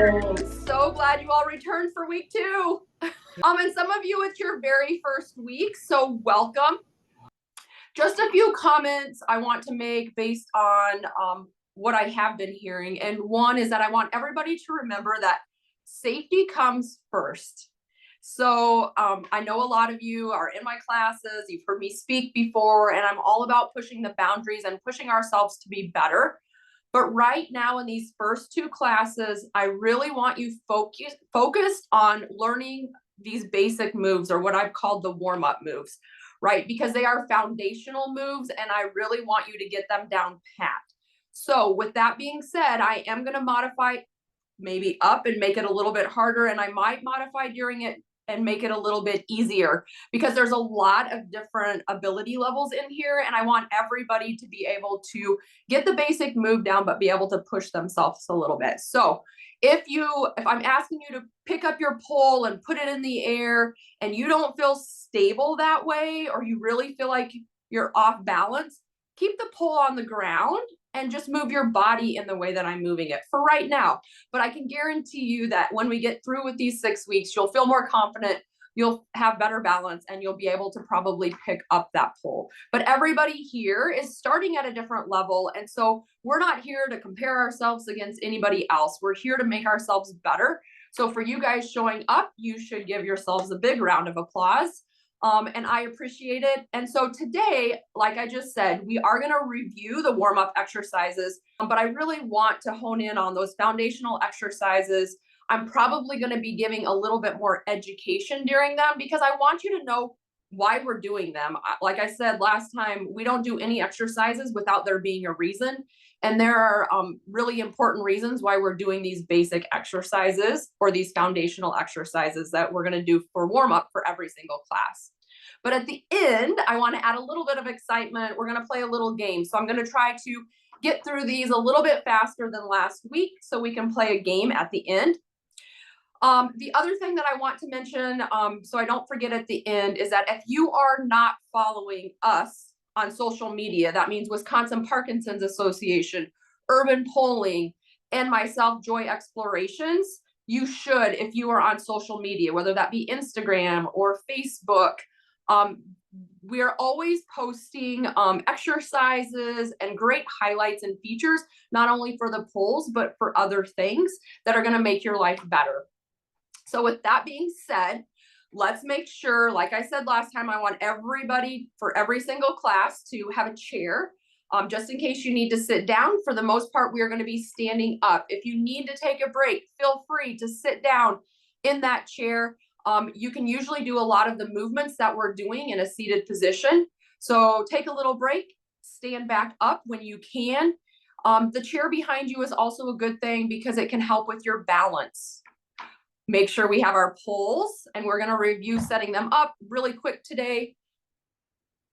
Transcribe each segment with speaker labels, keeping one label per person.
Speaker 1: I'm so glad you all returned for week 2. And some of you, it's your very first week, so welcome. Just a few comments I want to make based on what I have been hearing. And one is that I want everybody to remember that safety comes first. So I know a lot of you are in my classes, you've heard me speak before, and I'm all about pushing the boundaries and pushing ourselves to be better. But right now in these first 2 classes, I really want you focused on learning these basic moves, or what I've called the warm-up moves, right? Because they are foundational moves and I really want you to get them down pat. So with that being said, I am going to modify maybe up and make it a little bit harder, and I might modify during it and make it a little bit easier, because there's a lot of different ability levels in here, and I want everybody to be able to get the basic move down, but be able to push themselves a little bit. So if I'm asking you to pick up your pole and put it in the air and you don't feel stable that way, or you really feel like you're off balance, keep the pole on the ground and just move your body in the way that I'm moving it for right now. But I can guarantee you that when we get through with these 6 weeks, you'll feel more confident, you'll have better balance, and you'll be able to probably pick up that pole. But everybody here is starting at a different level. And so we're not here to compare ourselves against anybody else. We're here to make ourselves better. So for you guys showing up, you should give yourselves a big round of applause. And I appreciate it. And so today, like I just said, we are going to review the warm-up exercises, but I really want to hone in on those foundational exercises. I'm probably going to be giving a little bit more education during them, because I want you to know why we're doing them. Like I said last time, we don't do any exercises without there being a reason. And there are really important reasons why we're doing these basic exercises, or these foundational exercises that we're going to do for warm-up for every single class. But at the end, I want to add a little bit of excitement. We're going to play a little game. So I'm going to try to get through these a little bit faster than last week so we can play a game at the end. The other thing that I want to mention, so I don't forget at the end, is that if you are not following us on social media, that means Wisconsin Parkinson's Association, Urban Polling, and myself, Joy Explorations, you should, if you are on social media, whether that be Instagram or Facebook. We are always posting exercises and great highlights and features, not only for the polls, but for other things that are going to make your life better. So with that being said, let's make sure, like I said last time, I want everybody for every single class to have a chair, just in case you need to sit down. For the most part, we are going to be standing up. If you need to take a break, feel free to sit down in that chair. You can usually do a lot of the movements that we're doing in a seated position. So take a little break, stand back up when you can. The chair behind you is also a good thing because it can help with your balance. Make sure we have our poles, and we're going to review setting them up really quick today.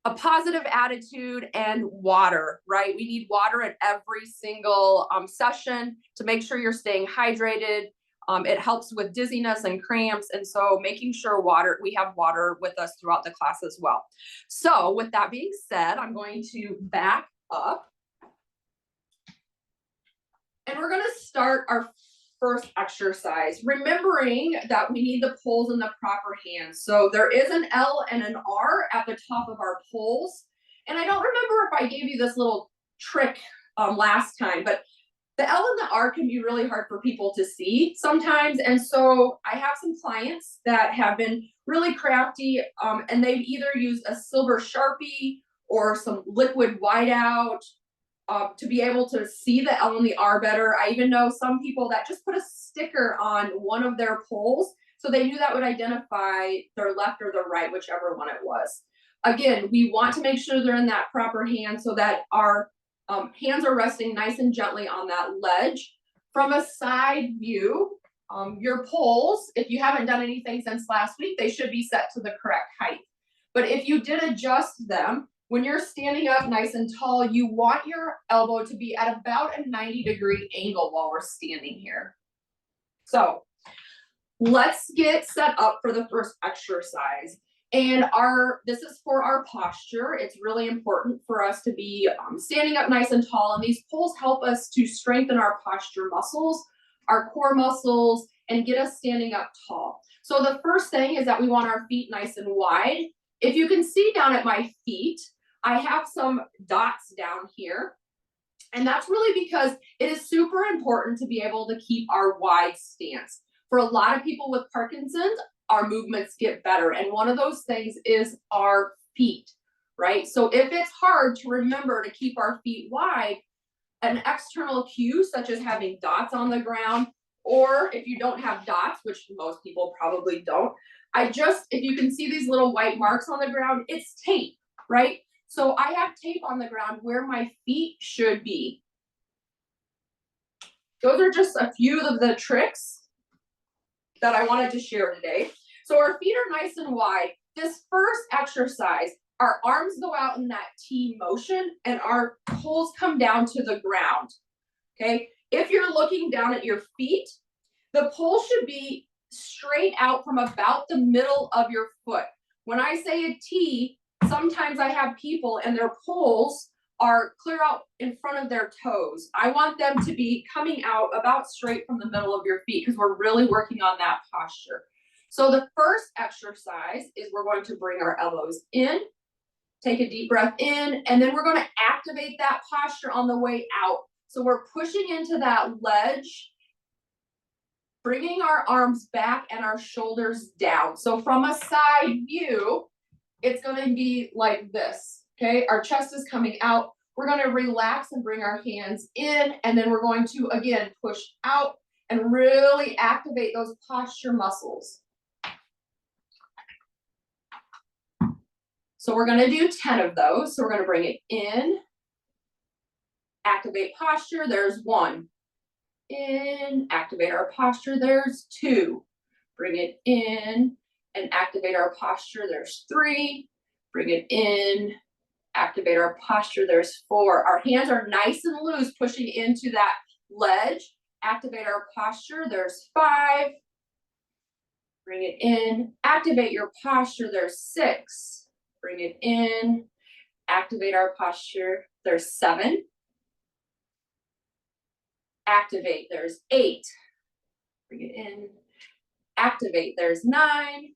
Speaker 1: A positive attitude and water, right? We need water at every single session to make sure you're staying hydrated. It helps with dizziness and cramps. And so making sure we have water with us throughout the class as well. So with that being said, I'm going to back up. And we're going to start our first exercise, remembering that we need the poles in the proper hands. So there is an L and an R at the top of our poles. And I don't remember if I gave you this little trick last time, but the L and the R can be really hard for people to see sometimes. And so I have some clients that have been really crafty, and they've either used a silver Sharpie or some liquid whiteout to be able to see the L and the R better. I even know some people that just put a sticker on one of their poles, so they knew that would identify their left or the right, whichever one it was. Again, we want to make sure they're in that proper hand so that our hands are resting nice and gently on that ledge. From a side view, your poles, if you haven't done anything since last week, they should be set to the correct height. But if you did adjust them, when you're standing up nice and tall, you want your elbow to be at about a 90-degree angle while we're standing here. So let's get set up for the first exercise. And this is for our posture. It's really important for us to be standing up nice and tall. And these poles help us to strengthen our posture muscles our core muscles, and get us standing up tall. So the first thing is that we want our feet nice and wide. If you can see down at my feet, I have some dots down here. And that's really because it is super important to be able to keep our wide stance. For a lot of people with Parkinson's, our movements get better. And one of those things is our feet, right? So if it's hard to remember to keep our feet wide, an external cue such as having dots on the ground, or if you don't have dots, which most people probably don't, if you can see these little white marks on the ground, it's tape, right? So I have tape on the ground where my feet should be. Those are just a few of the tricks that I wanted to share today. So our feet are nice and wide. This first exercise, our arms go out in that T motion and our poles come down to the ground, okay? If you're looking down at your feet, the pole should be straight out from about the middle of your foot. When I say a T, sometimes I have people and their poles are clear out in front of their toes. I want them to be coming out about straight from the middle of your feet because we're really working on that posture. So the first exercise is we're going to bring our elbows in, take a deep breath in, and then we're going to activate that posture on the way out. So we're pushing into that ledge, bringing our arms back and our shoulders down. So from a side view, it's going to be like this, okay? Our chest is coming out. We're going to relax and bring our hands in, and then we're going to, again, push out and really activate those posture muscles. So we're going to do 10 of those. So we're going to bring it in, activate posture. There's 1. In, activate our posture. There's 2. Bring it in and activate our posture. There's 3. Bring it in, activate our posture. There's 4. Our hands are nice and loose, pushing into that ledge. Activate our posture. There's 5. Bring it in, activate your posture. There's 6. Bring it in, activate our posture. There's 7. Activate, there's 8. Bring it in, activate, there's 9.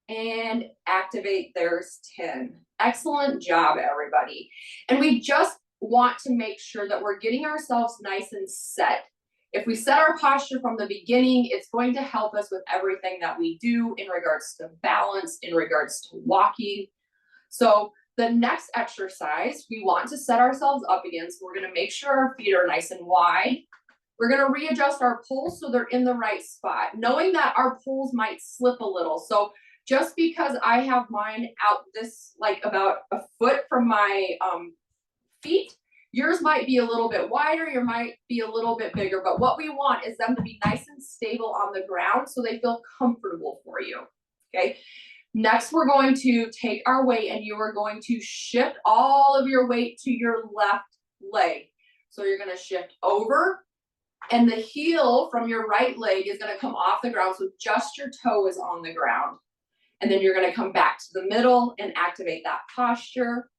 Speaker 1: And activate, there's 10. Excellent job, everybody. And we just want to make sure that we're getting ourselves nice and set. If we set our posture from the beginning, it's going to help us with everything that we do in regards to balance, in regards to walking. So the next exercise, we want to set ourselves up again. So we're going to make sure our feet are nice and wide. We're going to readjust our poles so they're in the right spot, knowing that our poles might slip a little. So just because I have mine out this, like about a foot from my feet, yours might be a little bit wider, yours might be a little bit bigger, but what we want is them to be nice and stable on the ground so they feel comfortable for you, okay? Next, we're going to take our weight and you are going to shift all of your weight to your left leg. So you're gonna shift over and the heel from your right leg is gonna come off the ground, so just your toe is on the ground. And then you're gonna come back to the middle and activate that posture.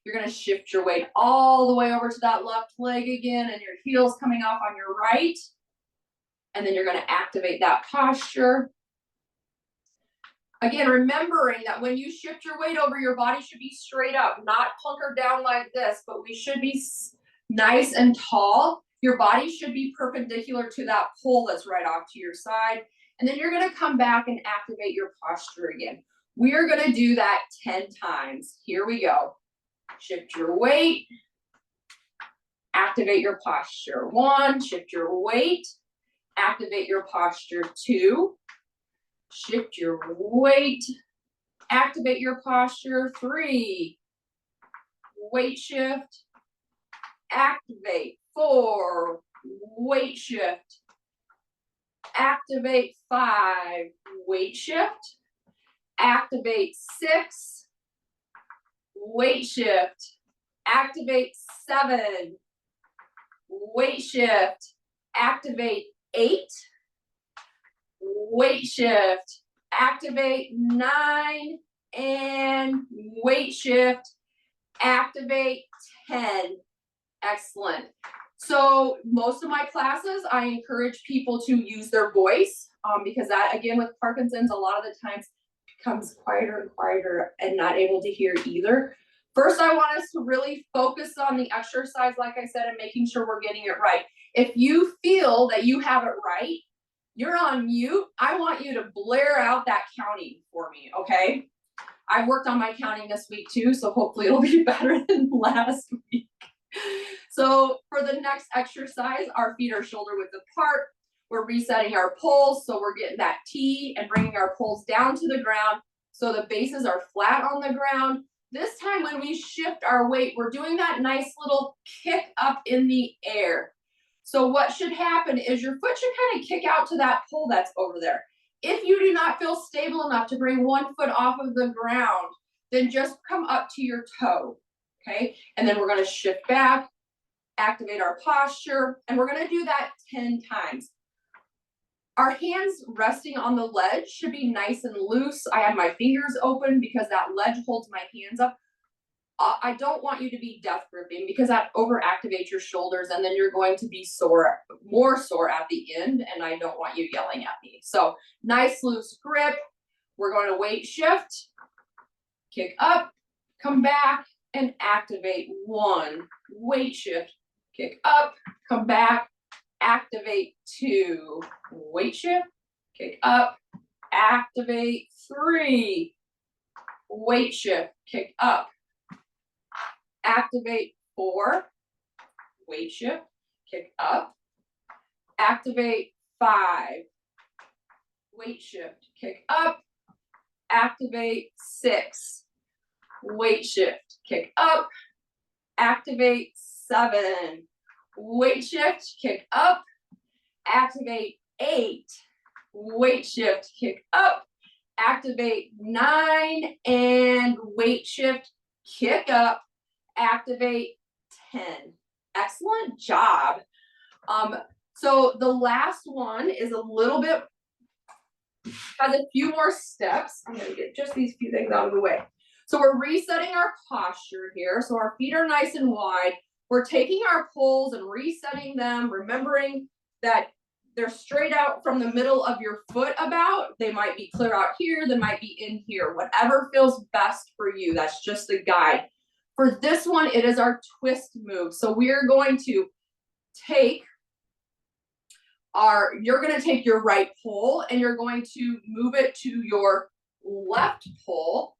Speaker 1: You're gonna shift your weight all the way over to that left leg again, and your heel's coming off on your right. And then you're gonna activate that posture. Again, remembering that when you shift your weight over, your body should be straight up, not hunkered down like this, but we should be nice and tall. Your body should be perpendicular to that pole that's right off to your side. And then you're gonna come back and activate your posture again. We are gonna do that 10 times. Here we go. Shift your weight, activate your posture. 1, shift your weight, activate your posture. 2, shift your weight, activate your posture. 3, weight shift, activate. 4, weight shift, activate. 5, weight shift, activate. 6, weight shift, activate. 7, weight shift, activate. 8, weight shift, activate. 9, and weight shift, activate. 10. Excellent. So most of my classes, I encourage people to use their voice because that, again, with Parkinson's, a lot of the times becomes quieter and quieter and not able to hear either. First, I want us to really focus on the exercise, like I said, and making sure we're getting it right. If you feel that you have it right, you're on mute. I want you to blare out that counting for me, okay? I worked on my counting this week too, so hopefully it'll be better than last week. So for the next exercise, our feet are shoulder width apart. We're resetting our poles, so we're getting that T and bringing our poles down to the ground so the bases are flat on the ground. This time when we shift our weight, we're doing that nice little kick up in the air. So what should happen is your foot should kind of kick out to that pole that's over there. If you do not feel stable enough to bring one foot off of the ground, then just come up to your toe, okay? And then we're gonna shift back, activate our posture, and we're gonna do that 10 times. Our hands resting on the ledge should be nice and loose. I have my fingers open because that ledge holds my hands up. I don't want you to be death gripping because that overactivates your shoulders and then you're going to be sore, more sore at the end, and I don't want you yelling at me. So nice loose grip. We're going to weight shift, kick up, come back, and activate. 1, weight shift, kick up, come back, activate. 2, weight shift, kick up, activate. 3, weight shift, kick up, activate. 4, weight shift, kick up, activate. 5, weight shift, kick up, activate. 6, weight shift, kick up, activate. 7, weight shift, kick up, activate. 8, weight shift, kick up, activate. 9, and weight shift, kick up, activate. 10. Excellent job. So the last one is a little bit, has a few more steps. I'm gonna get just these few things out of the way. So we're resetting our posture here. So our feet are nice and wide. We're taking our poles and resetting them, remembering that they're straight out from the middle of your foot about. They might be clear out here, they might be in here, whatever feels best for you. That's just a guide. For this one, it is our twist move. So we're going to take you're going to take your right pole and you're going to move it to your left pole,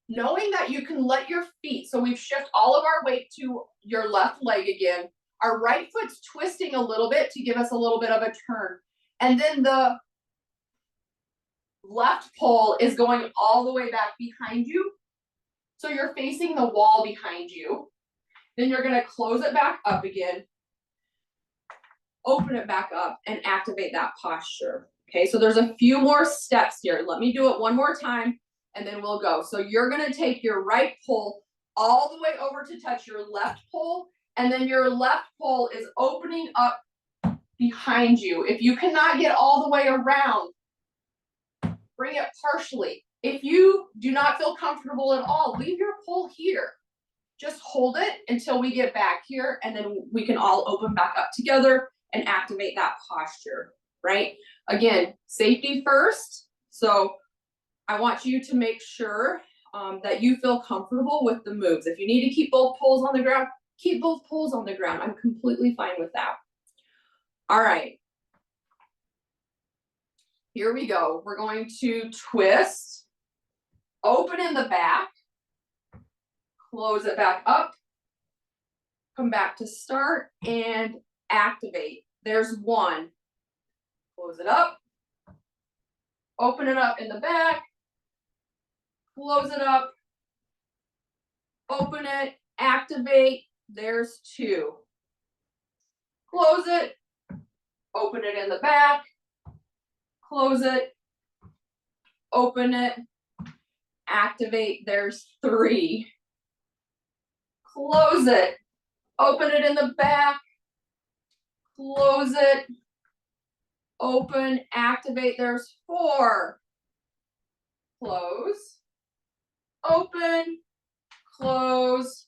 Speaker 1: knowing that you can let your feet, so we've shifted all of our weight to your left leg again. Our right foot's twisting a little bit to give us a little bit of a turn. And then the left pole is going all the way back behind you. So you're facing the wall behind you. Then you're going to close it back up again, open it back up, and activate that posture. Okay, so there's a few more steps here. Let me do it one more time and then we'll go. So you're going to take your right pole all the way over to touch your left pole, and then your left pole is opening up behind you. If you cannot get all the way around, bring it partially. If you do not feel comfortable at all, leave your pole here. Just hold it until we get back here, and then we can all open back up together and activate that posture, right? Again, safety first. So I want you to make sure that you feel comfortable with the moves. If you need to keep both poles on the ground, keep both poles on the ground. I'm completely fine with that. All right. Here we go. We're going to twist, open in the back, close it back up, come back to start, and activate. There's 1. Close it up, open it up in the back, close it up, open it, activate. There's 2. Close it, open it in the back, close it, open it, activate. There's 3. Close it, open it in the back, close it, open, activate. There's 4. Close, open, close,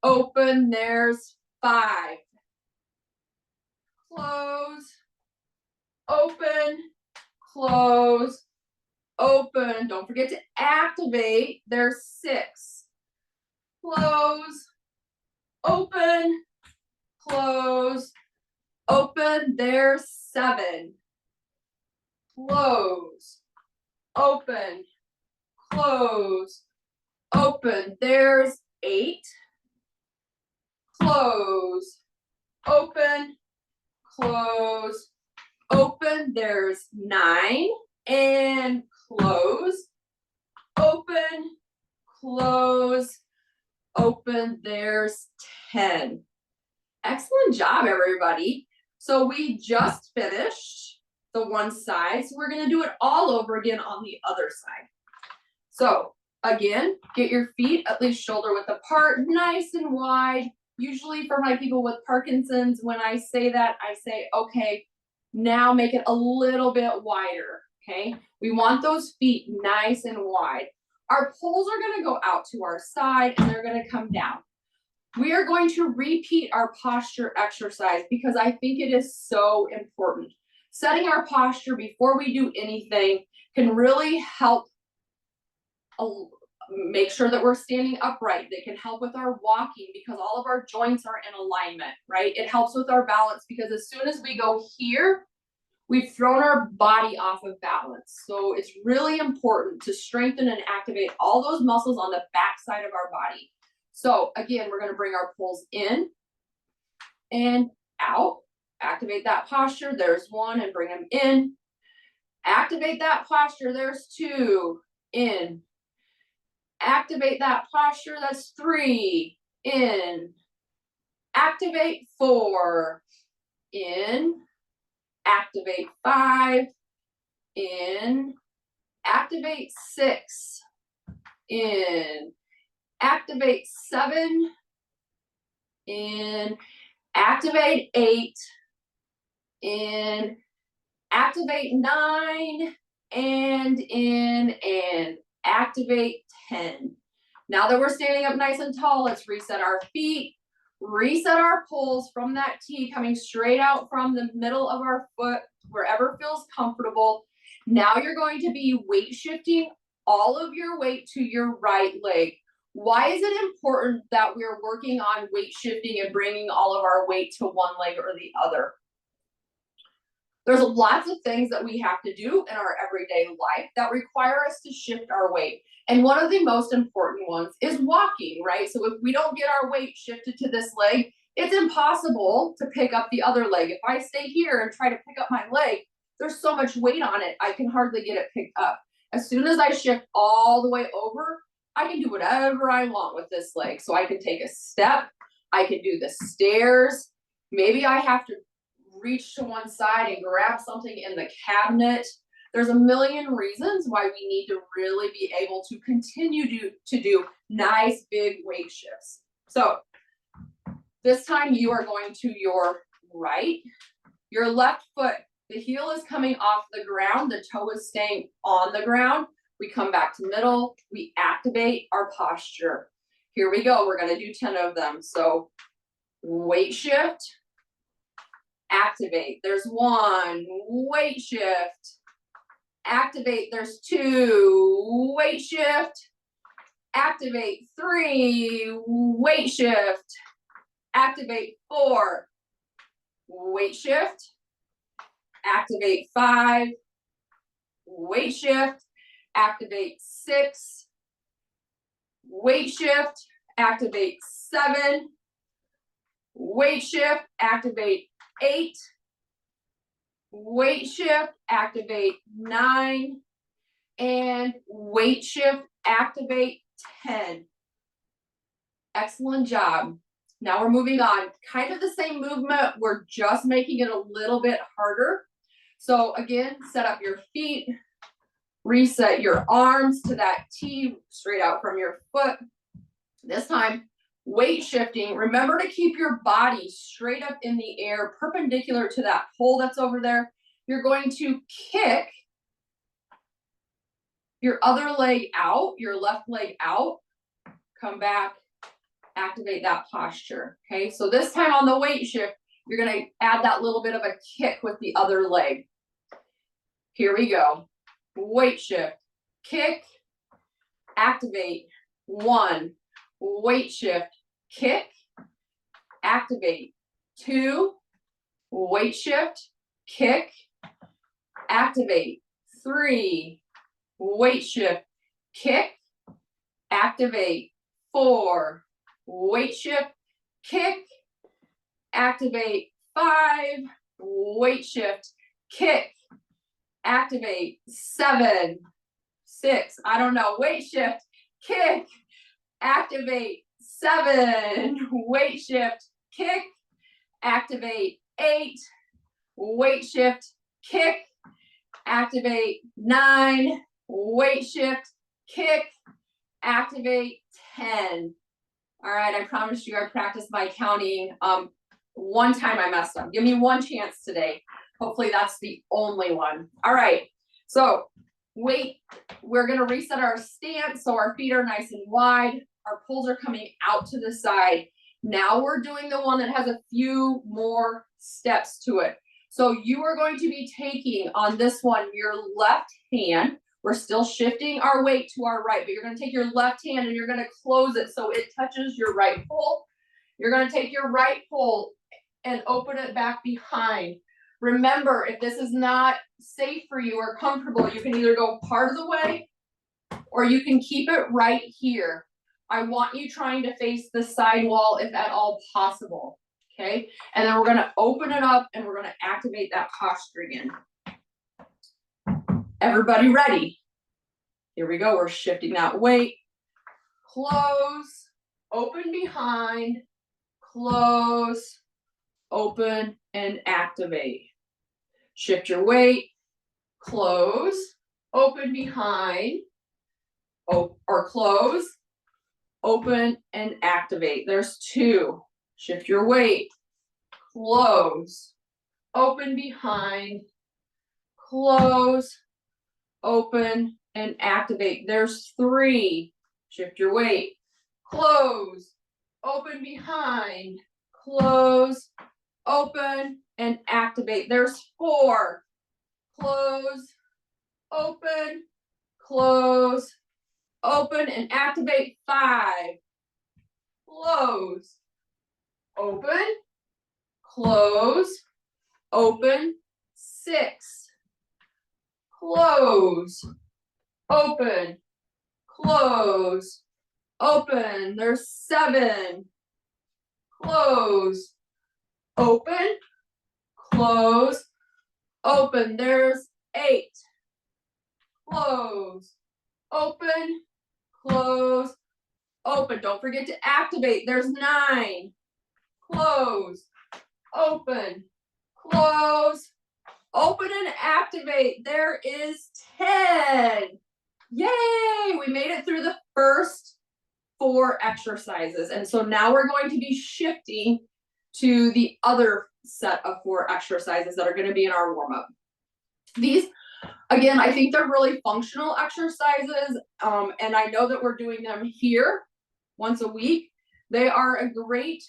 Speaker 1: open. There's 5. close, open, close, open. Don't forget to activate. There's 6. Close, open, close, open. There's 7. Close, open, close, open. There's 8. Close, open, close, open. There's 9. And close, open, close, open. There's 10. Excellent job, everybody. So we just finished the one side, so we're going to do it all over again on the other side. So again, get your feet at least shoulder width apart, nice and wide. Usually for my people with Parkinson's, when I say that, I say, okay, now make it a little bit wider, okay? We want those feet nice and wide. Our poles are going to go out to our side and they're going to come down. We are going to repeat our posture exercise because I think it is so important. Setting our posture before we do anything can really help make sure that we're standing upright. They can help with our walking because all of our joints are in alignment, right? It helps with our balance because as soon as we go here, we've thrown our body off of balance. So it's really important to strengthen and activate all those muscles on the back side of our body. So again, we're going to bring our poles in and out. Activate that posture. There's 1 and bring them in. Activate that posture. There's 2 in. Activate that posture. That's 3 in. Activate 4 in. Activate 5 in. Activate 6 in. Activate 7 in. Activate 8 in. Activate 9 and in and activate 10. Now that we're standing up nice and tall, let's reset our feet, reset our poles from that T coming straight out from the middle of our foot, wherever feels comfortable. Now you're going to be weight shifting all of your weight to your right leg. Why is it important that we're working on weight shifting and bringing all of our weight to one leg or the other? There's lots of things that we have to do in our everyday life that require us to shift our weight. And one of the most important ones is walking, right? So if we don't get our weight shifted to this leg, it's impossible to pick up the other leg. If I stay here and try to pick up my leg, there's so much weight on it, I can hardly get it picked up. As soon as I shift all the way over, I can do whatever I want with this leg. So I can take a step, I can do the stairs, maybe I have to reach to one side and grab something in the cabinet. There's a million reasons why we need to really be able to continue to do nice big weight shifts. So this time you are going to your right, your left foot, the heel is coming off the ground, the toe is staying on the ground. We come back to middle, we activate our posture. Here we go, we're gonna do 10 of them. So weight shift, activate. There's 1, weight shift. Activate. There's 2, weight shift. Activate. 3, weight shift. Activate. 4, weight shift. Activate. 5, weight shift. Activate. 6, weight shift. Activate. 7, weight shift. Activate. 8, weight shift, activate. 9, and weight shift, activate. 10. Excellent job. Now we're moving on. Kind of the same movement, we're just making it a little bit harder. So again, set up your feet, reset your arms to that T straight out from your foot. This time, weight shifting, remember to keep your body straight up in the air, perpendicular to that pole that's over there. You're going to kick your other leg out, your left leg out, come back, activate that posture, okay? So this time on the weight shift, You're gonna add that little bit of a kick with the other leg. Here we go. Weight shift, kick, activate, 1, weight shift, kick, activate, 2, weight shift, kick, activate, 3, weight shift, kick, activate, 4, weight shift, kick, activate, 5, weight shift, kick, activate, 7, 6, I don't know, weight shift, kick, activate, 7, weight shift, kick, activate, 8, weight shift, kick, activate, 9, weight shift, kick, activate, 10. All right, I promised you I practiced by counting. One time I messed up. Give me one chance today. Hopefully that's the only one. All right, so wait, we're gonna reset our stance so our feet are nice and wide. Our pulls are coming out to the side. Now we're doing the one that has a few more steps to it. So you are going to be taking on this one, your left hand. We're still shifting our weight to our right, but you're gonna take your left hand and you're gonna close it so it touches your right pull. You're gonna take your right pull and open it back behind. Remember, if this is not safe for you or comfortable, you can either go part of the way or you can keep it right here. I want you trying to face the side wall if at all possible, okay? And then we're gonna open it up and we're gonna activate that posture again. Everybody ready? Here we go, we're shifting that weight. Close, open behind, close, open, and activate. Shift your weight, close, open behind, or close, open, and activate. There's 2. Shift your weight, close, open behind, close, open, and activate. There's 3. Shift your weight, close, open behind, close, open, and activate. There's 4. Close, open, close, open, and activate. 5. Close, open, close, open. 6. Close, open, close, open. There's 7. Close, open, close, open. There's 8. Close, open, close, open. Don't forget to activate. There's 9. Close, open, close, open, and activate. There is 10. Yay! We made it through the first 4 exercises. And so now we're going to be shifting to the other set of 4 exercises that are going to be in our warm-up. These, again, I think they're really functional exercises. And I know that we're doing them here once a week. They are a great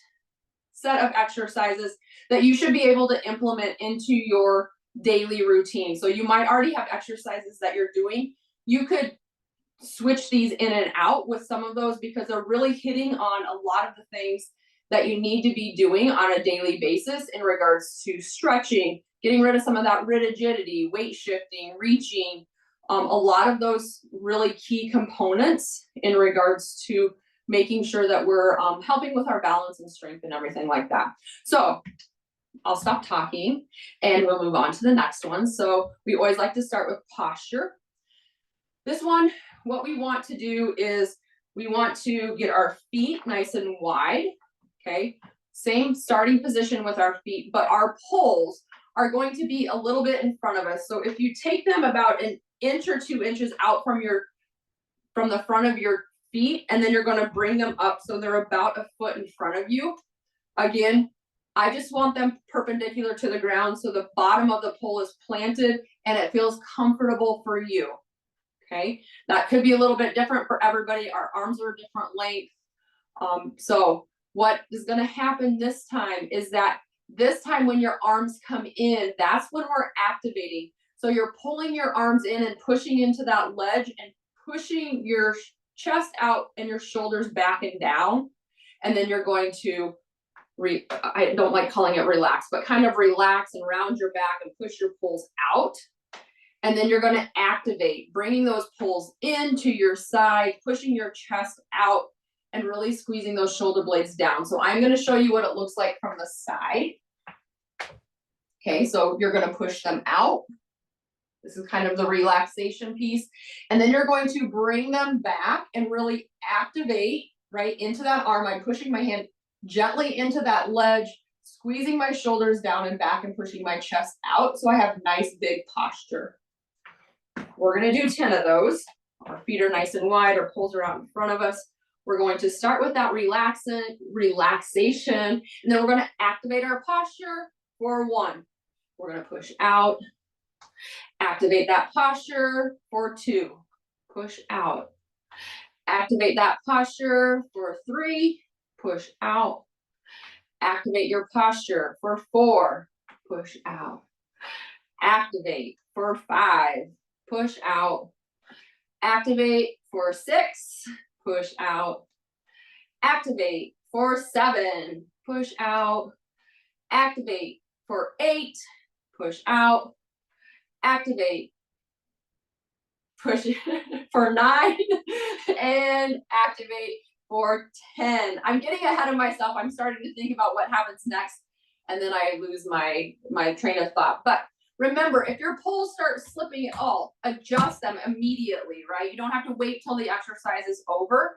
Speaker 1: set of exercises that you should be able to implement into your daily routine. So you might already have exercises that you're doing. You could switch these in and out with some of those because they're really hitting on a lot of the things that you need to be doing on a daily basis in regards to stretching, getting rid of some of that rigidity, weight shifting, reaching, a lot of those really key components in regards to making sure that we're helping with our balance and strength and everything like that. So I'll stop talking and we'll move on to the next one. So we always like to start with posture. This one, what we want to do is we want to get our feet nice and wide, okay? Same starting position with our feet, but our poles are going to be a little bit in front of us. So if you take them about an inch or 2 inches out from the front of your feet, and then you're going to bring them up so they're about a foot in front of you. Again, I just want them perpendicular to the ground so the bottom of the pole is planted and it feels comfortable for you. Okay, that could be a little bit different for everybody. Our arms are a different length. So what is going to happen this time is that This time when your arms come in, that's when we're activating. So you're pulling your arms in and pushing into that ledge and pushing your chest out and your shoulders back and down. And then you're going to, I don't like calling it relax, but kind of relax and round your back and push your pulls out. And then you're going to activate, bringing those pulls into your side, pushing your chest out, and really squeezing those shoulder blades down. So I'm going to show you what it looks like from the side. Okay, so you're going to push them out. This is kind of the relaxation piece. And then you're going to bring them back and really activate right into that arm. I'm pushing my hand gently into that ledge, squeezing my shoulders down and back and pushing my chest out so I have nice big posture. We're going to do 10 of those. Our feet are nice and wide, our pulls are out in front of us. We're going to start with that relaxation, and then we're going to activate our posture for 1. We're going to push out, activate that posture for 2, push out, activate that posture for 3, push out, activate your posture for 4, push out, activate for 5, push out, activate for 6, push out, activate for 7, push out, activate for 8, push out, activate, push for 9, and activate for 10. I'm getting ahead of myself. I'm starting to think about what happens next, and then I lose my train of thought. But remember, if your pulls start slipping at all, adjust them immediately, right? You don't have to wait till the exercise is over.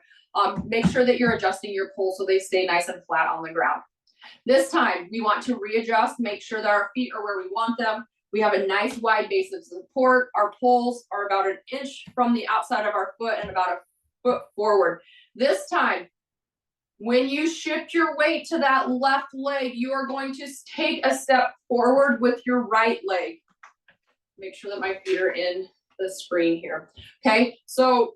Speaker 1: Make sure that you're adjusting your pulls so they stay nice and flat on the ground. This time, we want to readjust, make sure that our feet are where we want them. We have a nice wide base of support. Our pulls are about 1 inch from the outside of our foot and about 1 foot forward. This time, when you shift your weight to that left leg, you are going to take a step forward with your right leg. Make sure that my feet are in the screen here. Okay, so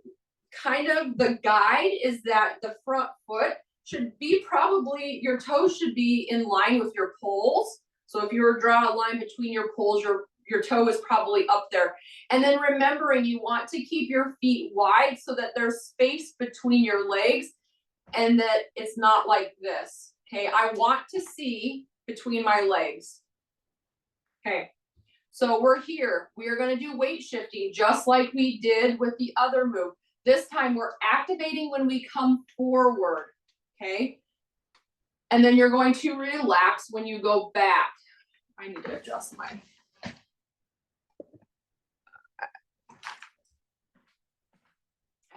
Speaker 1: kind of the guide is that the front foot should be probably, your toes should be in line with your poles. So if you were to draw a line between your poles, your toe is probably up there. And then remembering you want to keep your feet wide so that there's space between your legs and that it's not like this. Okay, I want to see between my legs. Okay, so we're here. We are going to do weight shifting just like we did with the other move. This time we're activating when we come forward. Okay, and then you're going to relax when you go back. I need to adjust my. I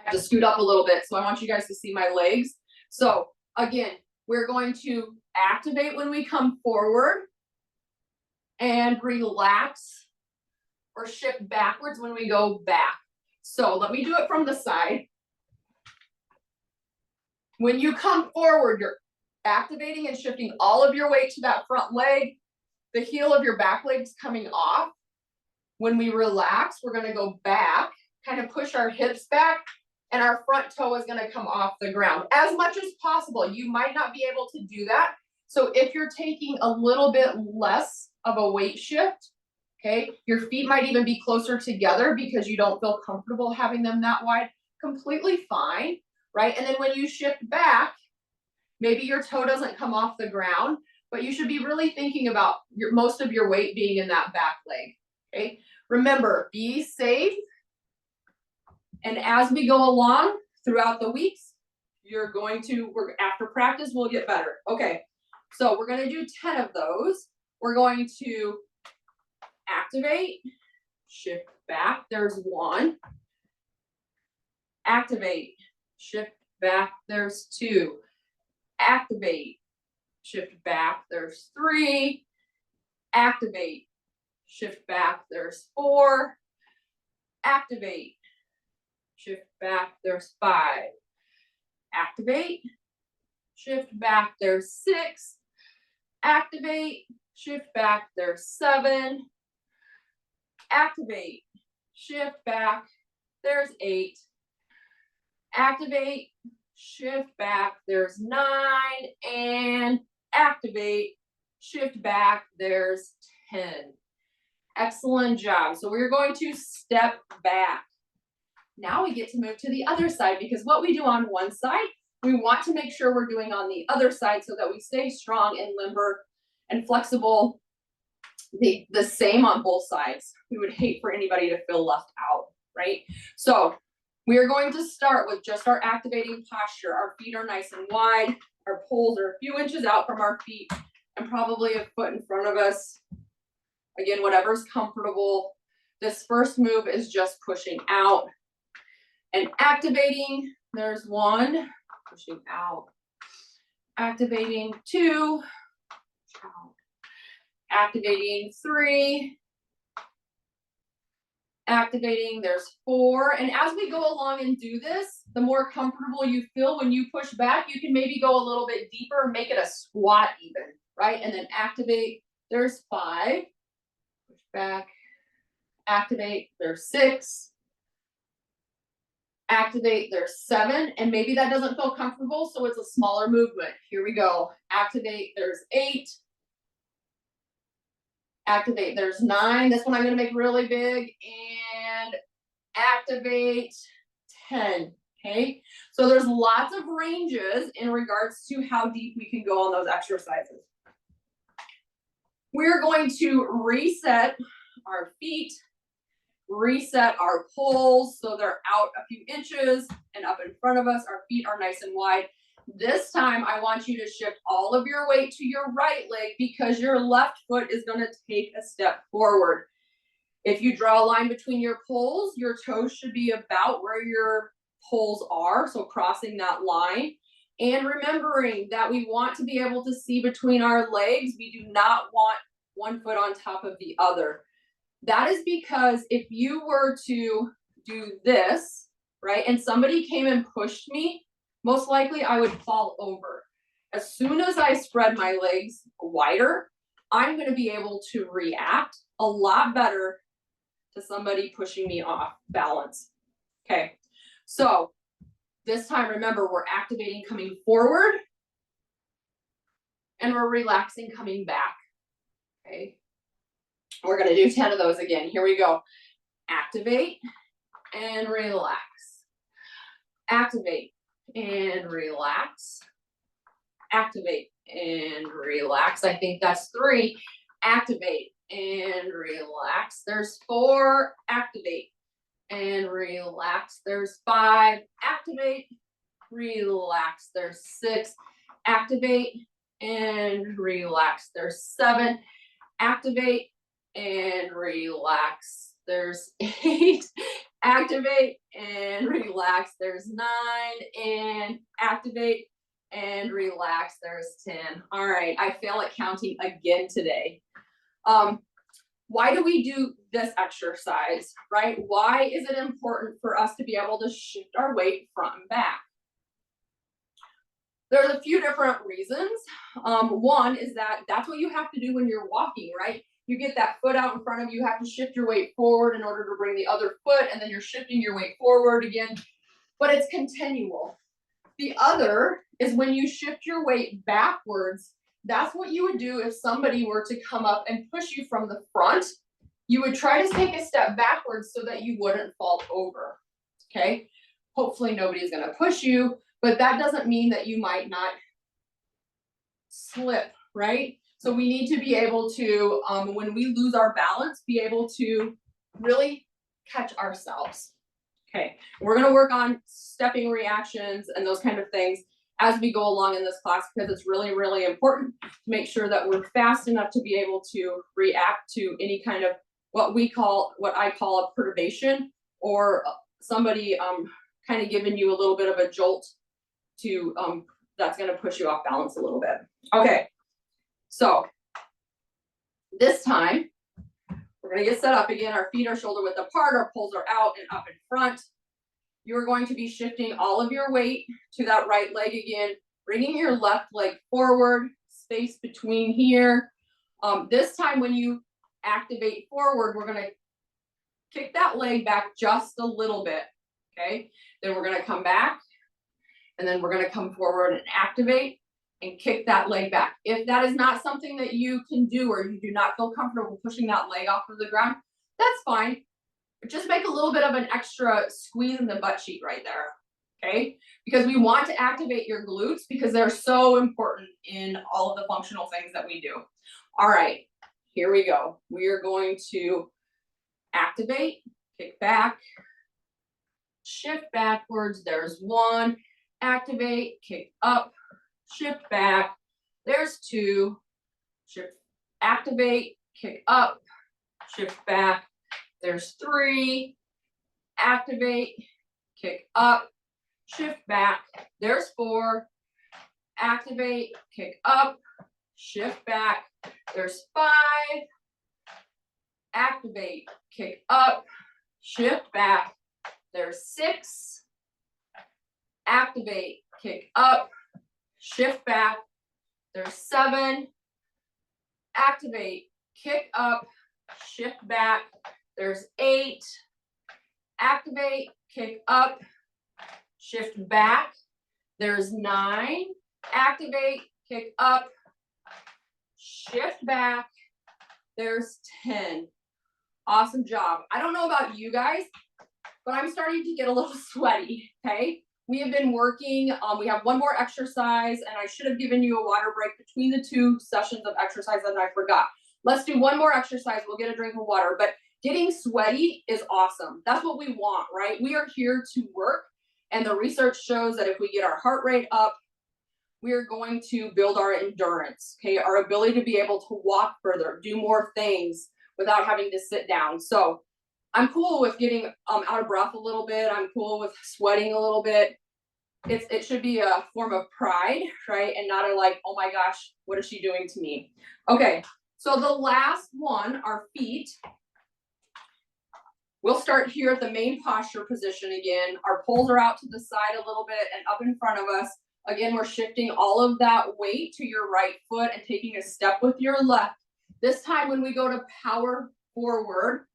Speaker 1: have to scoot up a little bit, so I want you guys to see my legs. So again, we're going to activate when we come forward and relax or shift backwards when we go back. So let me do it from the side. When you come forward, you're activating and shifting all of your weight to that front leg. The heel of your back leg's coming off. When we relax, we're going to go back, kind of push our hips back, and our front toe is going to come off the ground as much as possible. You might not be able to do that. So if you're taking a little bit less of a weight shift, okay, your feet might even be closer together because you don't feel comfortable having them that wide, completely fine, right? And then when you shift back, maybe your toe doesn't come off the ground, but you should be really thinking about most of your weight being in that back leg, okay? Remember, be safe. And as we go along throughout the weeks, after practice, we'll get better. Okay, so we're going to do 10 of those. We're going to activate, shift back, there's 1. Activate, shift back, there's 2. Activate, shift back, there's 3. Activate, shift back, there's 4. Activate, shift back, there's 5. Activate, shift back, there's 6. Activate, shift back, there's 7. Activate, shift back, there's 8. Activate, shift back, there's 9. And activate, shift back, there's 10. Excellent job. So we're going to step back. Now we get to move to the other side, because what we do on one side, we want to make sure we're doing on the other side so that we stay strong and limber and flexible, the same on both sides. We would hate for anybody to feel left out, right? So we are going to start with just our activating posture. Our feet are nice and wide. Our poles are a few inches out from our feet and probably a foot in front of us. Again, whatever's comfortable. This first move is just pushing out and activating. There's 1, pushing out. Activating 2, out. Activating 3, activating, there's 4. And as we go along and do this, the more comfortable you feel when you push back, you can maybe go a little bit deeper, make it a squat even, right? And then activate, there's 5, push back, activate, there's 6, activate, there's 7, and maybe that doesn't feel comfortable, so it's a smaller movement. Here we go, activate, there's 8, activate, there's 9. This one I'm gonna make really big, and activate 10, okay? So there's lots of ranges in regards to how deep we can go on those exercises. We're going to reset our feet, reset our poles so they're out a few inches and up in front of us. Our feet are nice and wide. This time, I want you to shift all of your weight to your right leg because your left foot is going to take a step forward. If you draw a line between your poles, your toes should be about where your poles are, so crossing that line. And remembering that we want to be able to see between our legs. We do not want one foot on top of the other. That is because if you were to do this, right, and somebody came and pushed me, most likely I would fall over. As soon as I spread my legs wider, I'm going to be able to react a lot better to somebody pushing me off balance. Okay, so this time, remember, we're activating coming forward and we're relaxing coming back. Okay, we're going to do 10 of those again. Here we go. Activate and relax. Activate and relax. Activate and relax. I think that's 3. Activate and relax. There's 4. Activate and relax. There's 5. Activate, relax. There's 6. Activate and relax. There's 7. Activate and relax. There's 8. Activate and relax. There's 9, and activate and relax. There's 10. All right, I fail at counting again today. Why do we do this exercise, right? Why is it important for us to be able to shift our weight front and back? There's a few different reasons. One is that that's what you have to do when you're walking, right? You get that foot out in front of you, you have to shift your weight forward in order to bring the other foot, and then you're shifting your weight forward again, but it's continual. The other is when you shift your weight backwards, that's what you would do if somebody were to come up and push you from the front. You would try to take a step backwards so that you wouldn't fall over, okay? Hopefully nobody's gonna push you, but that doesn't mean that you might not slip, right? So we need to be able to, when we lose our balance, be able to really catch ourselves. Okay, we're gonna work on stepping reactions and those kind of things as we go along in this class, because it's really, really important to make sure that we're fast enough to be able to react to any kind of what I call a perturbation, or somebody kind of giving you a little bit of a jolt to that's gonna push you off balance a little bit. Okay. So this time, we're going to get set up again. Our feet are shoulder width apart, our poles are out and up in front. You're going to be shifting all of your weight to that right leg again, bringing your left leg forward, space between here. This time when you activate forward, we're going to kick that leg back just a little bit, okay? Then we're going to come back, and then we're going to come forward and activate, and kick that leg back. If that is not something that you can do or you do not feel comfortable pushing that leg off of the ground, that's fine. But just make a little bit of an extra squeeze in the butt cheek right there, okay? Because we want to activate your glutes because they're so important in all of the functional things that we do. All right, here we go. We are going to activate, kick back, shift backwards. There's one. Activate, kick up, shift back. There's two. Shift, activate, kick up, shift back. There's three. Activate, kick up, shift back. There's four. Activate, kick up, shift back. There's five. Activate, kick up, shift back. There's six. Activate, kick up, shift back. There's seven. Activate, kick up, shift back. There's eight. Activate, kick up, shift back. There's nine. Activate, kick up, shift back. There's 10. Awesome job. I don't know about you guys, but I'm starting to get a little sweaty, okay? We have been working, we have one more exercise, and I should have given you a water break between the two sessions of exercise and I forgot. Let's do one more exercise. We'll get a drink of water, but getting sweaty is awesome. That's what we want, right? We are here to work, and the research shows that if we get our heart rate up, we are going to build our endurance, okay? Our ability to be able to walk further, do more things without having to sit down. So I'm cool with getting out of breath a little bit. I'm cool with sweating a little bit. It should be a form of pride, right? And not a like, oh my gosh, what is she doing to me? Okay, so the last one, our feet. We'll start here at the main posture position again. Our poles are out to the side a little bit and up in front of us. Again, we're shifting all of that weight to your right foot and taking a step with your left. This time when we go to power forward,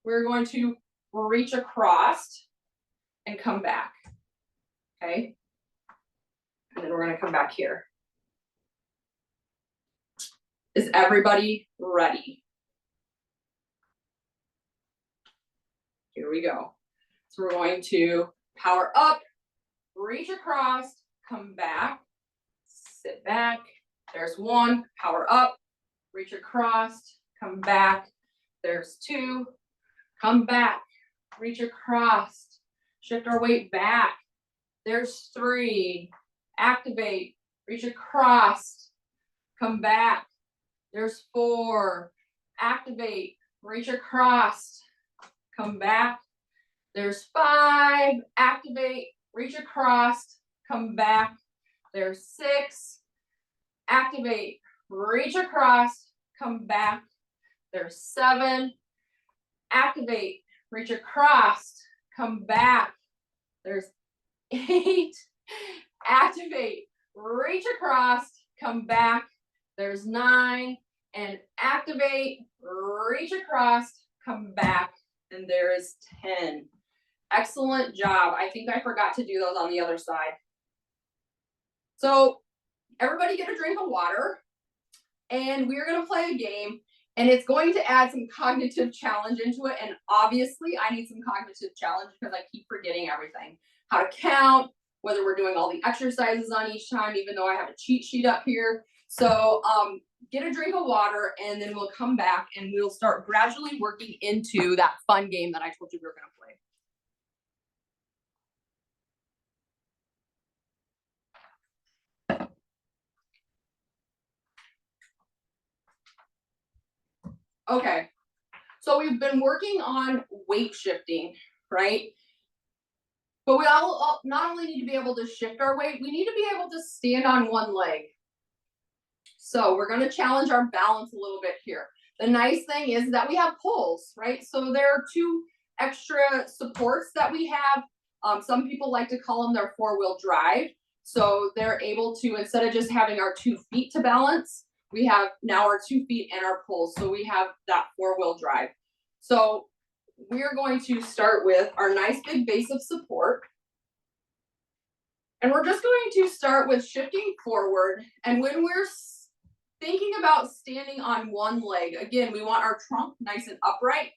Speaker 1: we're going to reach across and come back, okay? And then we're gonna come back here. Is everybody ready? Here we go. So we're going to power up, reach across, come back, sit back. There's one, power up, reach across, come back. There's two, come back, reach across, shift our weight back. There's three, activate, reach across, come back. There's four, activate, reach across, come back. There's five, activate, reach across, come back. There's six, activate, reach across, come back. There's seven, activate, reach across, come back. There's eight, activate, reach across, come back. There's nine, and activate, reach across, come back. And there is 10. Excellent job. I think I forgot to do those on the other side. So everybody get a drink of water, and we're going to play a game, and it's going to add some cognitive challenge into it. And obviously I need some cognitive challenge because I keep forgetting everything. How to count, whether we're doing all the exercises on each time, even though I have a cheat sheet up here. So get a drink of water, and then we'll come back and we'll start gradually working into that fun game that I told you we were going to play. Okay, so we've been working on weight shifting, right? But we all not only need to be able to shift our weight, we need to be able to stand on one leg. So we're going to challenge our balance a little bit here. The nice thing is that we have poles, right? So there are two extra supports that we have. Some people like to call them their four-wheel drive. So they're able to, instead of just having our 2 feet to balance, we have now our 2 feet and our poles. So we have that four-wheel drive. So we're going to start with our nice big base of support. And we're just going to start with shifting forward. And when we're thinking about standing on one leg, again, we want our trunk nice and upright.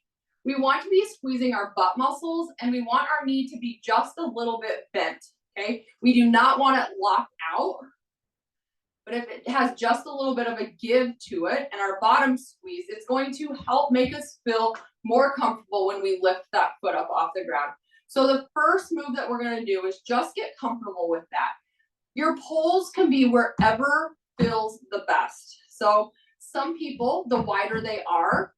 Speaker 1: We want to be squeezing our butt muscles, and we want our knee to be just a little bit bent, okay? We do not want it locked out, but if it has just a little bit of a give to it and our bottom squeeze, it's going to help make us feel more comfortable when we lift that foot up off the ground. So the first move that we're gonna do is just get comfortable with that. Your poles can be wherever feels the best. So some people, the wider they are,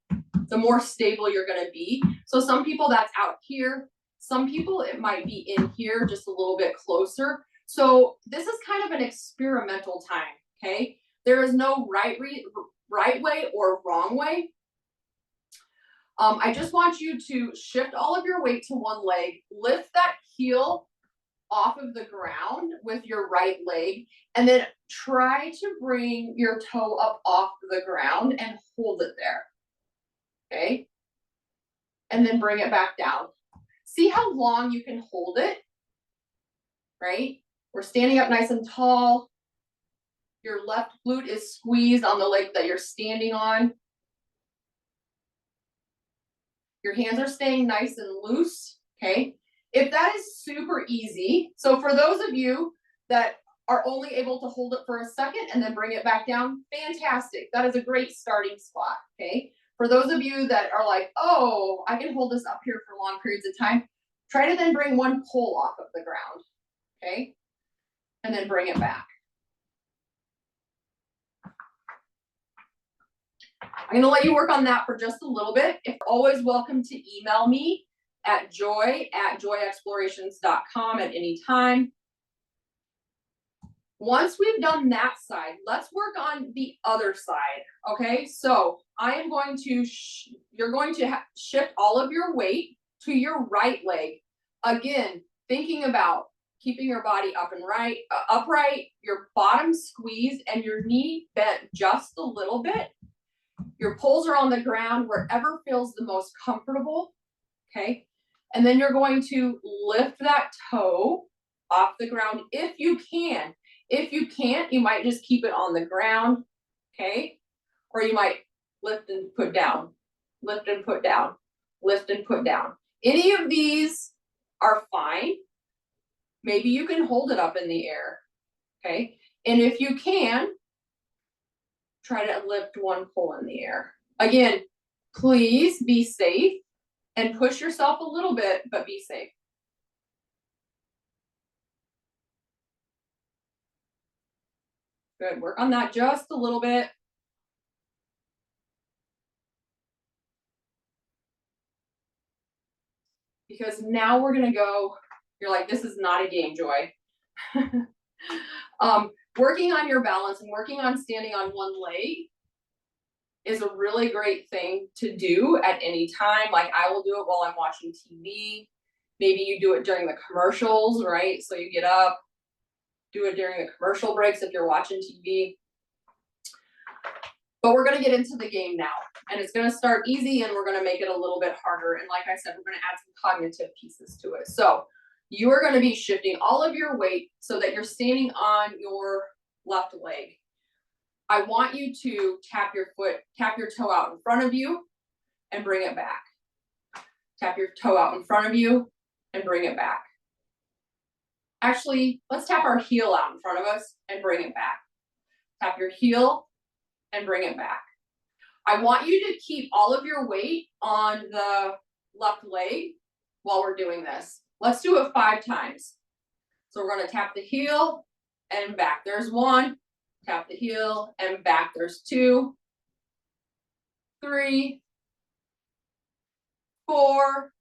Speaker 1: the more stable you're gonna be. So some people that's out here. Some people it might be in here, just a little bit closer. So this is kind of an experimental time, okay? There is no right way or wrong way. I just want you to shift all of your weight to one leg, lift that heel off of the ground with your right leg, and then try to bring your toe up off the ground and hold it there, okay? And then bring it back down. See how long you can hold it, right? We're standing up nice and tall. Your left glute is squeezed on the leg that you're standing on. Your hands are staying nice and loose, okay? If that is super easy, so for those of you that are only able to hold it for a second and then bring it back down, fantastic. That is a great starting spot, okay? For those of you that are like, oh, I can hold this up here for long periods of time, try to then bring one pole off of the ground, okay? And then bring it back. I'm gonna let you work on that for just a little bit. You're always welcome to email me at joy@joyexplorations.com at any time. Once we've done that side, let's work on the other side, okay? So I am going to, you're going to shift all of your weight to your right leg. Again, thinking about keeping your body up and upright, your bottom squeezed and your knee bent just a little bit. Your poles are on the ground wherever feels the most comfortable, okay? And then you're going to lift that toe off the ground if you can. If you can't, you might just keep it on the ground, okay? Or you might lift and put down, lift and put down, lift and put down. Any of these are fine. Maybe you can hold it up in the air, okay? And if you can, try to lift one pole in the air. Again, please be safe and push yourself a little bit, but be safe. Good, work on that just a little bit. Because now we're gonna go, you're like, this is not a game, Joy. Working on your balance and working on standing on one leg is a really great thing to do at any time. Like I will do it while I'm watching TV. Maybe you do it during the commercials, right? So you get up, do it during the commercial breaks if you're watching TV. But we're gonna get into the game now. And it's gonna start easy and we're gonna make it a little bit harder. And like I said, we're gonna add some cognitive pieces to it. So you are gonna be shifting all of your weight so that you're standing on your left leg. I want you to tap your toe out in front of you and bring it back. Tap your toe out in front of you and bring it back. Actually, let's tap our heel out in front of us and bring it back. Tap your heel and bring it back. I want you to keep all of your weight on the left leg while we're doing this. Let's do it 5 times. So we're gonna tap the heel and back. There's 1, tap the heel and back. There's 2, 3, 4,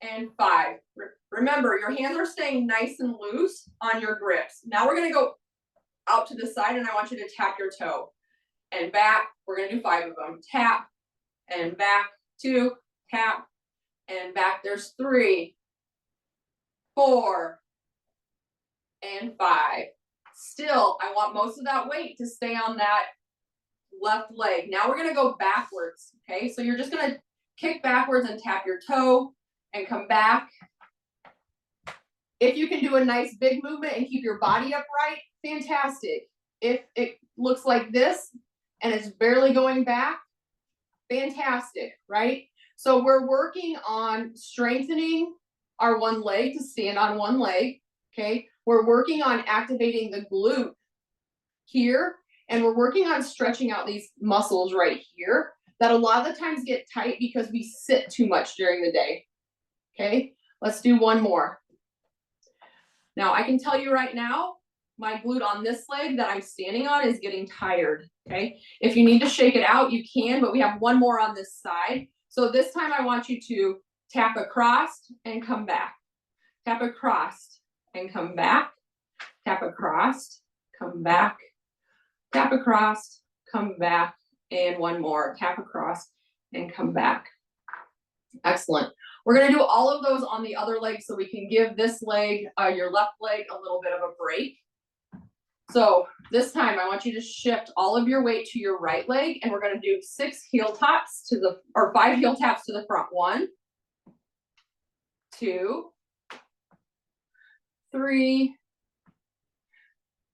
Speaker 1: and 5. Remember, your hands are staying nice and loose on your grips. Now we're gonna go out to the side and I want you to tap your toe and back. We're gonna do 5 of them. Tap and back, 2, tap and back. There's 3, 4, and 5. Still, I want most of that weight to stay on that left leg. Now we're gonna go backwards, okay? So you're just gonna kick backwards and tap your toe and come back If you can do a nice big movement and keep your body upright, fantastic. If it looks like this and it's barely going back, fantastic, right? So we're working on strengthening our one leg to stand on one leg, okay? We're working on activating the glute here, and we're working on stretching out these muscles right here that a lot of the times get tight because we sit too much during the day, okay? Let's do one more. Now, I can tell you right now, my glute on this leg that I'm standing on is getting tired, okay? If you need to shake it out, you can, but we have one more on this side. So this time I want you to tap across and come back. Tap across and come back. Tap across, come back. Tap across, come back. And one more. Tap across and come back. Excellent. We're going to do all of those on the other leg so we can give this leg, your left leg, a little bit of a break. So this time I want you to shift all of your weight to your right leg, and we're going to do 5 heel taps to the front. 1, 2, 3,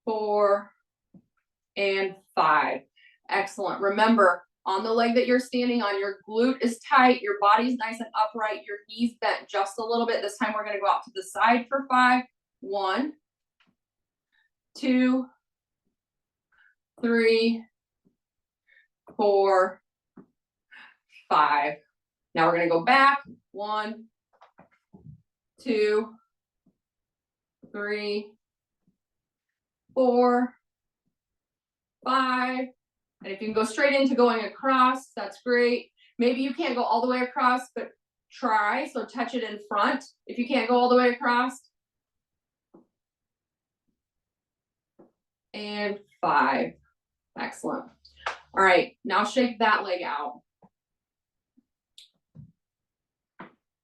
Speaker 1: 4, and 5. Excellent. Remember, on the leg that you're standing on, your glute is tight, your body's nice and upright, your knees bent just a little bit. This time we're going to go out to the side for 5. 1, 2, 3, 4, 5. Now we're going to go back. 1, 2, 3, 4, 5. And if you can go straight into going across, that's great. Maybe you can't go all the way across, but try. So touch it in front. If you can't go all the way across. And 5. Excellent. All right, now shake that leg out.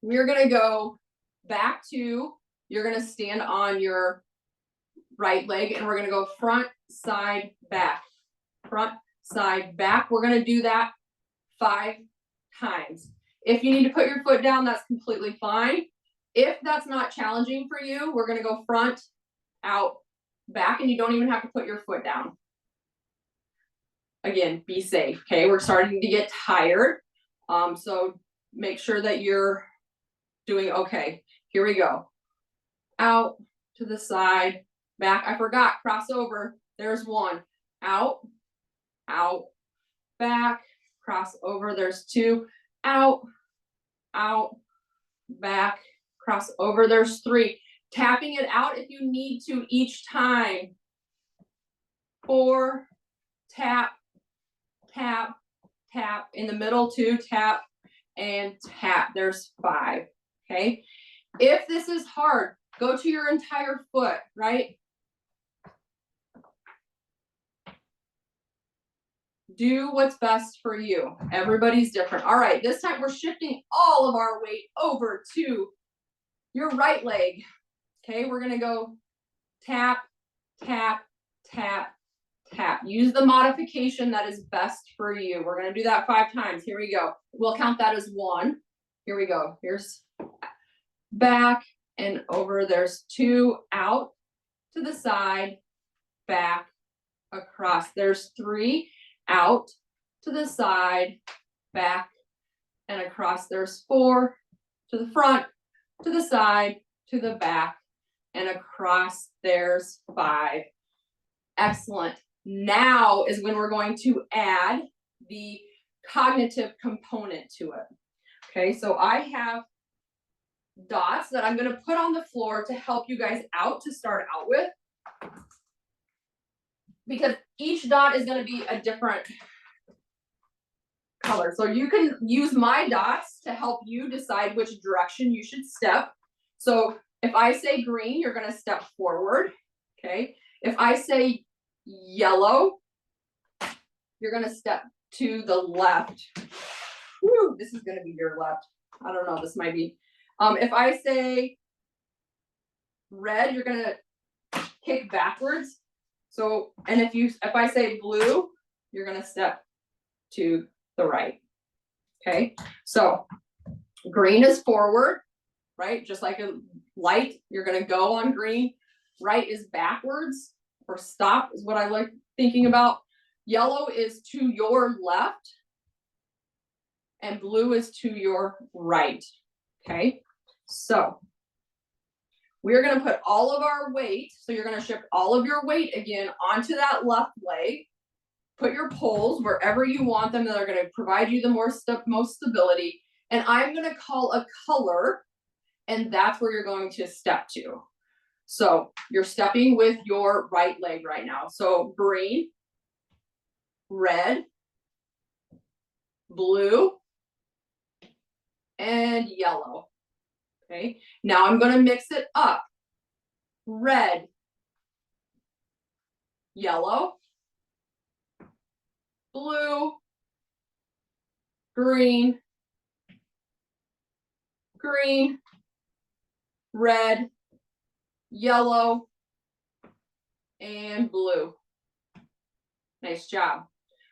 Speaker 1: We're going to go back to, you're going to stand on your right leg, and we're going to go front, side, back. Front, side, back. We're going to do that 5 times. If you need to put your foot down, that's completely fine. If that's not challenging for you, we're going to go front, out, back, and you don't even have to put your foot down. Again, be safe, okay? We're starting to get tired, so make sure that you're doing okay. Here we go. Out, to the side, back. I forgot, cross over. There's 1. Out, out, back, cross over. There's 2. Out, out, back, cross over. There's 3. Tapping it out if you need to each time. 4, tap, tap, tap. In the middle, 2, tap, and tap. There's 5, okay? If this is hard, go to your entire foot, right? Do what's best for you. Everybody's different. All right, this time we're shifting all of our weight over to your right leg. Okay, we're going to go tap, tap, tap, tap. Use the modification that is best for you. We're going to do that 5 times. Here we go. We'll count that as 1. Here we go. Here's back and over. There's 2. Out, to the side, back, across. There's 3. Out, to the side, back, and across. There's 4. To the front, to the side, to the back, and across. There's 5. Excellent. Now is when we're going to add the cognitive component to it. Okay, so I have dots that I'm going to put on the floor to help you guys out to start out with, because each dot is going to be a different color. So you can use my dots to help you decide which direction you should step. So if I say green, you're going to step forward. Okay. If I say yellow, you're going to step to the left. Whew, this is going to be your left. I don't know. This might be. If I say red, you're going to kick backwards. So, and if I say blue, you're going to step to the right. Okay. So green is forward, right? Just like a light, you're gonna go on green. Right is backwards, or stop is what I like thinking about. Yellow is to your left, and blue is to your right, okay? So we're gonna put all of our weight, so you're gonna shift all of your weight again onto that left leg. Put your poles wherever you want them that are gonna provide you the most stability. And I'm gonna call a color, and that's where you're going to step to. So you're stepping with your right leg right now. So green, red, blue, and yellow. Okay, now I'm gonna mix it up. Red, yellow, blue, green, green, red, yellow, and blue. Nice job.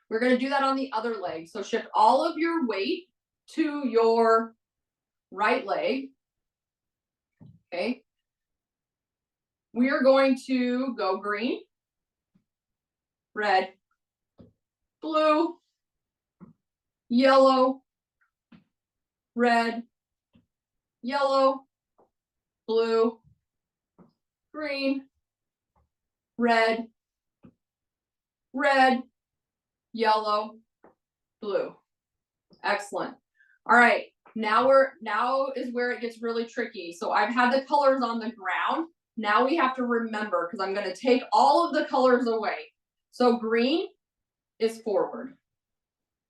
Speaker 1: We're gonna do that on the other leg. So shift all of your weight to your right leg, okay? We are going to go green, red, blue, yellow, red, yellow, blue, green, red, red, yellow, blue. Excellent. All right, now is where it gets really tricky. So I've had the colors on the ground. Now we have to remember, because I'm going to take all of the colors away. So green is forward.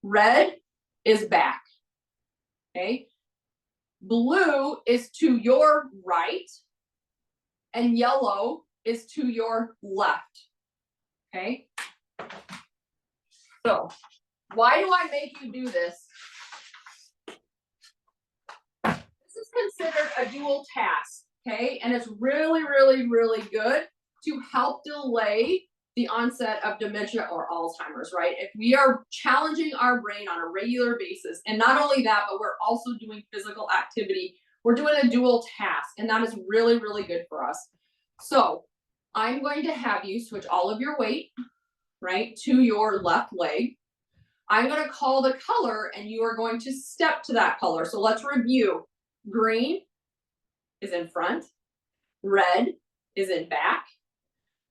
Speaker 1: Red is back. Okay. Blue is to your right, and yellow is to your left. Okay. So why do I make you do this? This is considered a dual task, okay? And it's really, really, really good to help delay the onset of dementia or Alzheimer's, right? If we are challenging our brain on a regular basis, and not only that, but we're also doing physical activity, we're doing a dual task, and that is really, really good for us. So I'm going to have you switch all of your weight, right, to your left leg. I'm going to call the color, and you are going to step to that color. So let's review. Green is in front. Red is in back.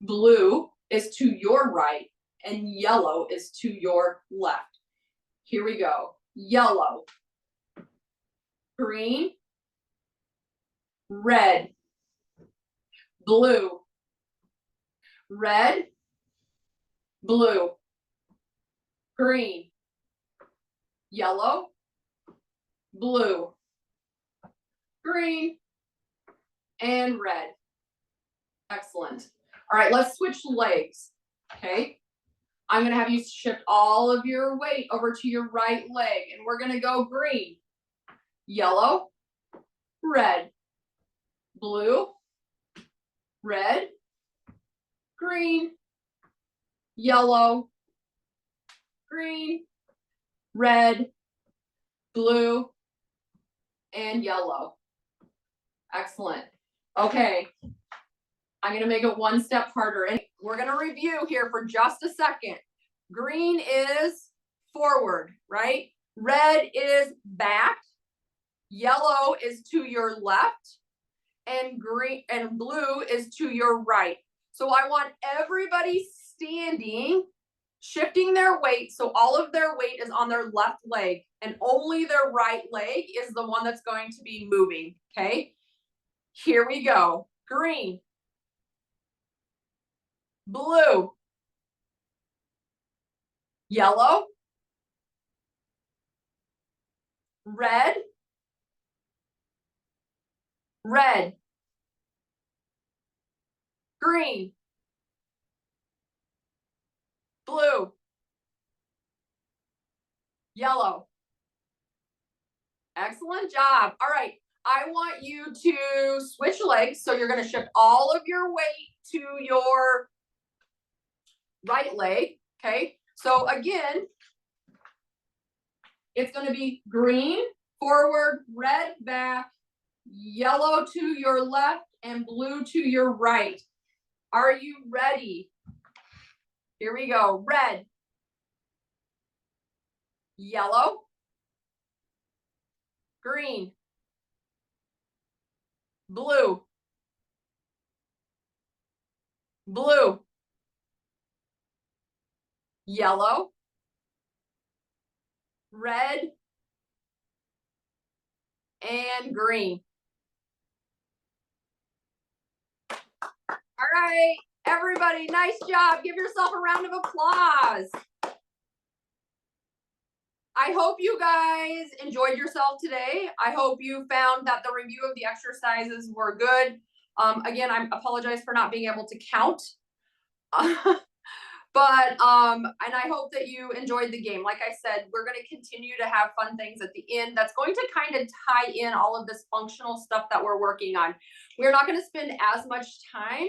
Speaker 1: Blue is to your right, and yellow is to your left. Here we go. Yellow, green, red, blue, red, blue, green, yellow, blue, green, and red. Excellent. All right, let's switch legs, okay? I'm gonna have you shift all of your weight over to your right leg, and we're gonna go green, yellow, red, blue, red, green, yellow, green, red, blue, and yellow. Excellent. Okay, I'm gonna make it one step harder, and we're gonna review here for just a second. Green is forward, right? Red is back. Yellow is to your left, and green and blue is to your right. So I want everybody standing, shifting their weight, so all of their weight is on their left leg, and only their right leg is the one that's going to be moving, okay? Here we go. Green, blue, yellow, red, red, green, blue, yellow. Excellent job. All right, I want you to switch legs. So you're going to shift all of your weight to your right leg, okay? So again, it's going to be green, forward, red, back, yellow to your left, and blue to your right. Are you ready? Here we go. Red, yellow, green, blue, blue, yellow, red, and green. All right, everybody, nice job. Give yourself a round of applause. I hope you guys enjoyed yourself today. I hope you found that the review of the exercises were good. Again, I apologize for not being able to count. But and I hope that you enjoyed the game. Like I said, we're going to continue to have fun things at the end that's going to kind of tie in all of this functional stuff that we're working on. We're not going to spend as much time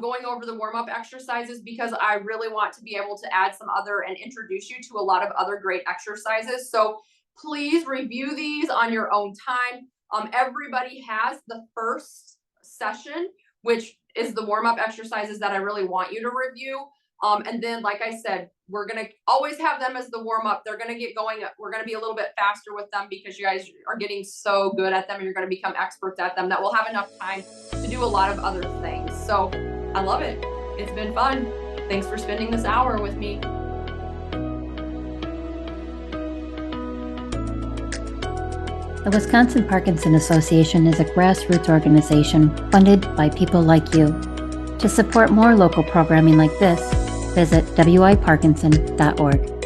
Speaker 1: going over the warm-up exercises because I really want to be able to add some other and introduce you to a lot of other great exercises. So please review these on your own time. Everybody has the first session, which is the warm-up exercises that I really want you to review. And then, like I said, we're going to always have them as the warm up. They're going to get going. We're going to be a little bit faster with them because you guys are getting so good at them and you're going to become experts at them that we'll have enough time to do a lot of other things. So I love it. It's been fun. Thanks for spending this hour with me.
Speaker 2: The Wisconsin Parkinson Association is a grassroots organization funded by people like you. To support more local programming like this, visit wiparkinson.org.